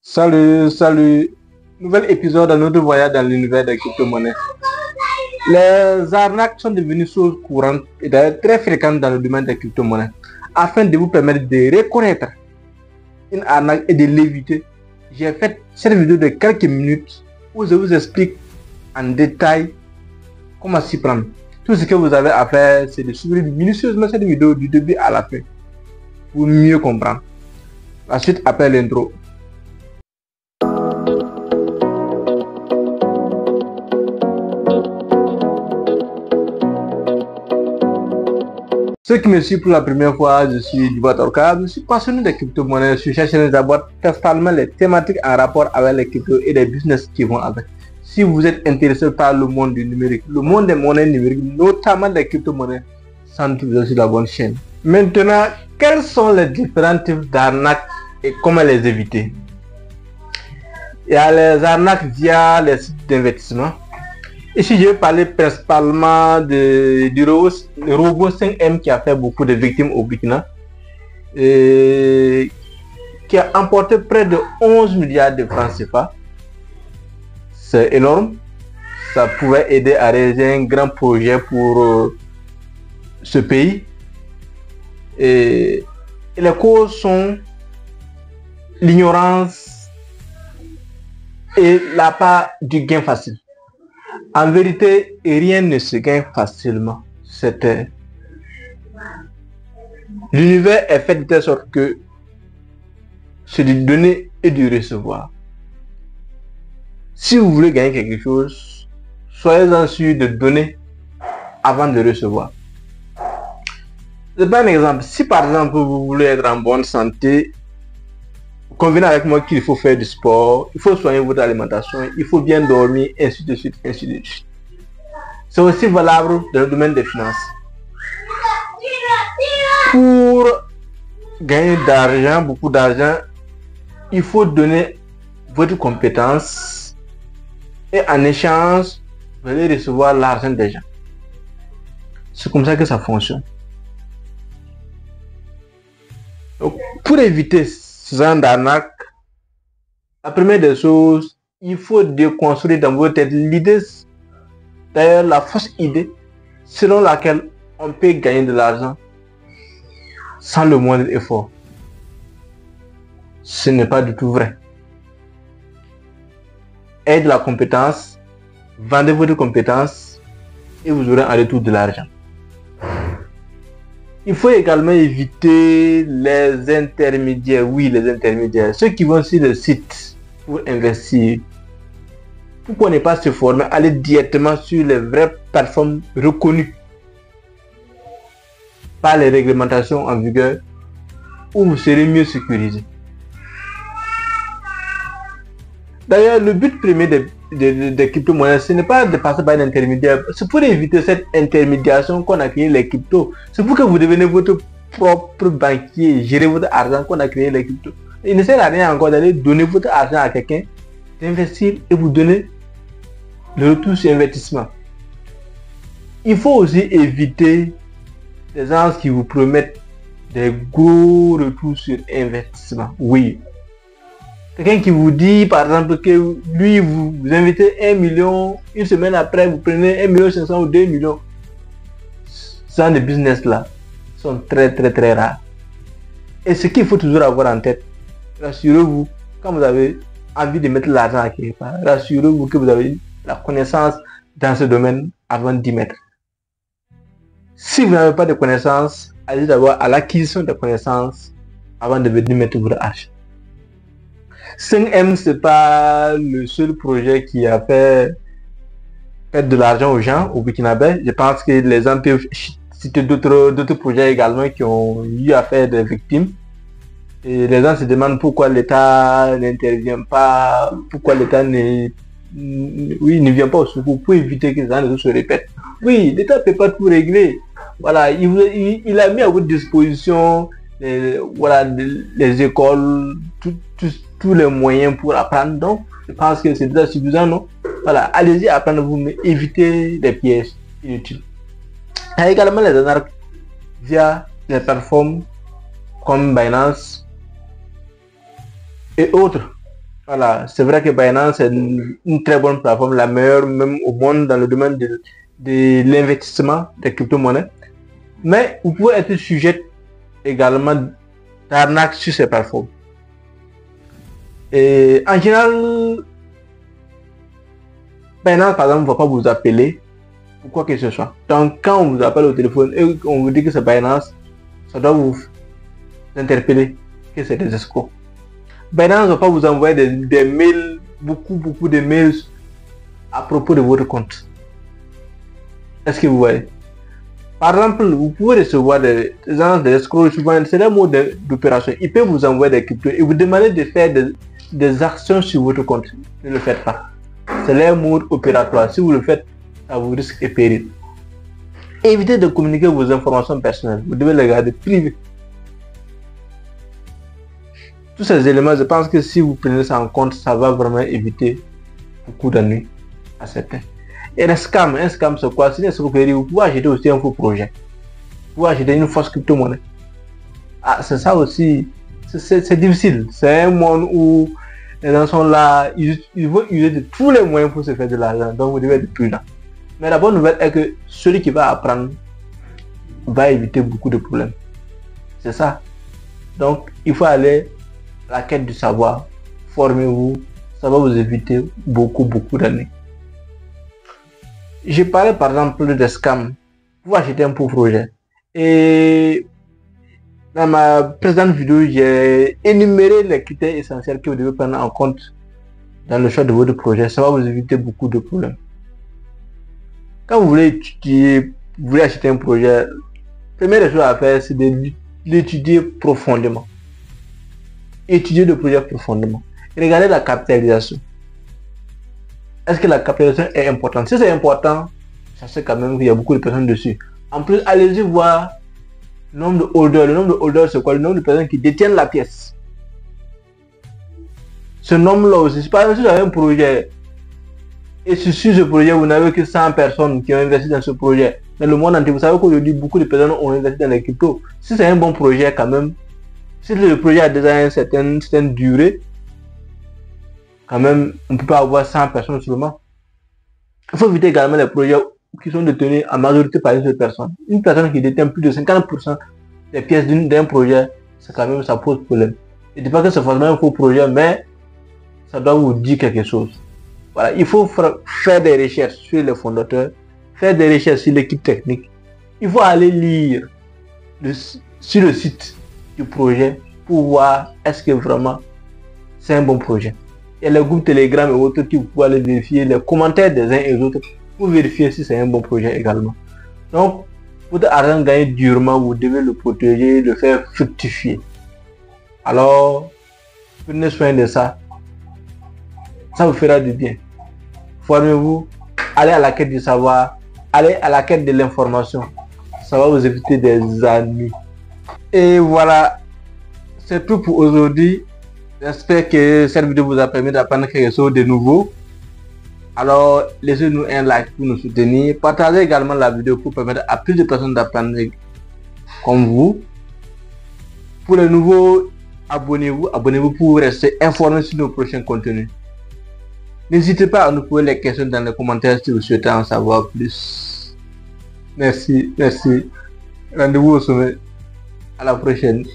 Salut. Nouvel épisode de notre voyage dans l'univers des crypto-monnaies. Les arnaques sont devenues choses courantes et d'ailleurs très fréquentes dans le domaine des crypto-monnaies. Afin de vous permettre de reconnaître une arnaque et de l'éviter, j'ai fait cette vidéo de quelques minutes où je vous explique en détail comment s'y prendre. Tout ce que vous avez à faire, c'est de suivre minutieusement cette vidéo du début à la fin pour mieux comprendre. La suite après l'intro. Ceux qui me suivent pour la première fois, je suis Dibat Orca, je suis passionné des crypto-monnaies. Sur cette chaîne, j'aborde totalement les thématiques en rapport avec les cryptos et les business qui vont avec. Si vous êtes intéressé par le monde du numérique, le monde des monnaies numériques, notamment des crypto-monnaies, sans doute vous êtes sur la bonne chaîne. Maintenant, quels sont les différents types d'arnaques et comment les éviter? Il y a les arnaques via les sites d'investissement. Ici, je vais parler principalement du robot 5M qui a fait beaucoup de victimes au Burkina et qui a emporté près de 11 milliards de francs CFA. C'est énorme. Ça pouvait aider à réaliser un grand projet pour ce pays. Et les causes sont l'ignorance et la part du gain facile. En vérité, rien ne se gagne facilement. L'univers est fait de telle sorte que c'est du donner et du recevoir. Si vous voulez gagner quelque chose, soyez-en sûr de donner avant de recevoir. Je prends un exemple. Si par exemple vous voulez être en bonne santé, convenez avec moi qu'il faut faire du sport, il faut soigner votre alimentation, il faut bien dormir, ainsi de suite, ainsi de suite. C'est aussi valable dans le domaine des finances. Pour gagner d'argent, beaucoup d'argent, il faut donner votre compétence et en échange, vous allez recevoir l'argent des gens. C'est comme ça que ça fonctionne. Donc, pour éviter ce genre d'arnaque, la première des choses, il faut déconstruire dans votre tête l'idée, d'ailleurs la fausse idée, selon laquelle on peut gagner de l'argent sans le moindre effort. Ce n'est pas du tout vrai. Ayez de la compétence, vendez votre compétence et vous aurez en retour de l'argent. Il faut également éviter les intermédiaires. Oui, les intermédiaires. Ceux qui vont sur le site pour investir. Pourquoi ne pas se former? Aller directement sur les vraies plateformes reconnues par les réglementations en vigueur où vous serez mieux sécurisé. D'ailleurs, le but premier des crypto-monnaies, ce n'est pas de passer par un intermédiaire. C'est pour éviter cette intermédiation qu'on a créé les cryptos. C'est pour que vous devenez votre propre banquier, gérer votre argent qu'on a créé les cryptos. Il ne sert à rien encore d'aller donner votre argent à quelqu'un, d'investir et vous donner le retour sur investissement. Il faut aussi éviter les gens qui vous promettent des gros retours sur investissement. Oui. Quelqu'un qui vous dit par exemple que lui vous invitez 1 million, une semaine après vous prenez 1,5 million ou 2 millions. Ce genre de business là sont très rares. Et ce qu'il faut toujours avoir en tête, rassurez-vous, quand vous avez envie de mettre l'argent à quelque part, rassurez-vous que vous avez la connaissance dans ce domaine avant d'y mettre. Si vous n'avez pas de connaissances, allez d'abord à l'acquisition de connaissances avant de venir mettre votre argent. 5M, c'est pas le seul projet qui a fait de l'argent aux gens au Burkinabé. Je pense que les gens peuvent citer d'autres projets également qui ont eu à faire des victimes. Et les gens se demandent pourquoi l'État n'intervient pas, pourquoi l'État ne vient pas au secours pour éviter que ça ne se répète. Oui, l'État ne peut pas tout régler. Voilà, il a mis à votre disposition les écoles, tous les moyens pour apprendre. Donc, je pense que c'est déjà suffisant, non? Voilà, allez-y apprendre vous, mais évitez les pièges inutiles. Il y a également les arnaques via les plateformes comme Binance et autres. Voilà, c'est vrai que Binance est une très bonne plateforme, la meilleure même au monde dans le domaine de l'investissement des crypto-monnaies. Mais vous pouvez être sujet également d'arnaque sur ces plateformes. Et en général, Binance, par exemple, ne va pas vous appeler pour quoi que ce soit. Donc, quand on vous appelle au téléphone et on vous dit que c'est Binance, ça doit vous interpeller que c'est des escrocs. Binance ne va pas vous envoyer des mails, beaucoup de mails à propos de votre compte. Est-ce que vous voyez? Par exemple, vous pouvez recevoir des escrocs, souvent c'est un mode d'opération. Ils peuvent vous envoyer des cryptos et vous demander de faire des actions sur votre compte. Ne le faites pas. C'est leur mode opératoire. Si vous le faites, ça vous risque et péril. Évitez de communiquer vos informations personnelles. Vous devez les garder privées. Tous ces éléments, je pense que si vous prenez ça en compte, ça va vraiment éviter beaucoup d'ennuis à certains. Et un scam c'est quoi? C'est une escroquerie. Vous pouvez acheter aussi un faux projet. Vous pouvez acheter une fausse crypto-monnaie. Ah, c'est ça aussi. C'est difficile. C'est un monde où les gens sont là, ils vont user de tous les moyens pour se faire de l'argent. Donc vous devez être prudent. Mais la bonne nouvelle est que celui qui va apprendre va éviter beaucoup de problèmes. C'est ça. Donc il faut aller à la quête du savoir. Formez-vous. Ça va vous éviter beaucoup d'années. J'ai parlé par exemple de scam. Vous achetez un faux projet. Et dans ma précédente vidéo, j'ai énuméré les critères essentiels que vous devez prendre en compte dans le choix de votre projet. Ça va vous éviter beaucoup de problèmes. Quand vous voulez étudier, vous voulez acheter un projet, la première chose à faire, c'est de l'étudier profondément. Étudier le projet profondément. Regardez la capitalisation. Est-ce que la capitalisation est importante? Si c'est important, sachez quand même qu'il y a beaucoup de personnes dessus. En plus, allez-y voir le nombre de holders. Le nombre de holders, c'est quoi? Le nombre de personnes qui détiennent la pièce. Ce nombre-là aussi, par exemple, si vous avez un projet et sur ce projet, vous n'avez que 100 personnes qui ont investi dans ce projet. Dans le monde entier, vous savez qu'aujourd'hui, beaucoup de personnes ont investi dans les cryptos. Si c'est un bon projet quand même, si le projet a déjà une certaine durée, quand même, on ne peut pas avoir 100 personnes seulement. Il faut éviter également les projets qui sont détenus en majorité par une seule personne. Une personne qui détient plus de 50% des pièces d'un projet, c'est quand même, ça pose problème. Je ne dis pas que c'est forcément un faux projet, mais ça doit vous dire quelque chose. Voilà, il faut faire des recherches sur les fondateurs, faire des recherches sur l'équipe technique. Il faut aller lire sur le site du projet pour voir est-ce que vraiment c'est un bon projet. Il y a les groupes Telegram et autres qui vous pouvez aller vérifier les commentaires des uns et des autres pour vérifier si c'est un bon projet également. Donc, pour votre argent gagner durement, vous devez le protéger, le faire fructifier. Alors, prenez soin de ça. Ça vous fera du bien. Formez-vous, allez à la quête du savoir, allez à la quête de l'information. Ça va vous éviter des ennuis. Et voilà, c'est tout pour aujourd'hui. J'espère que cette vidéo vous a permis d'apprendre quelque chose de nouveau. Alors, laissez-nous un like pour nous soutenir. Partagez également la vidéo pour permettre à plus de personnes d'apprendre comme vous. Pour les nouveaux, abonnez-vous pour rester informés sur nos prochains contenus. N'hésitez pas à nous poser les questions dans les commentaires si vous souhaitez en savoir plus. Merci. Rendez-vous au sommet. À la prochaine.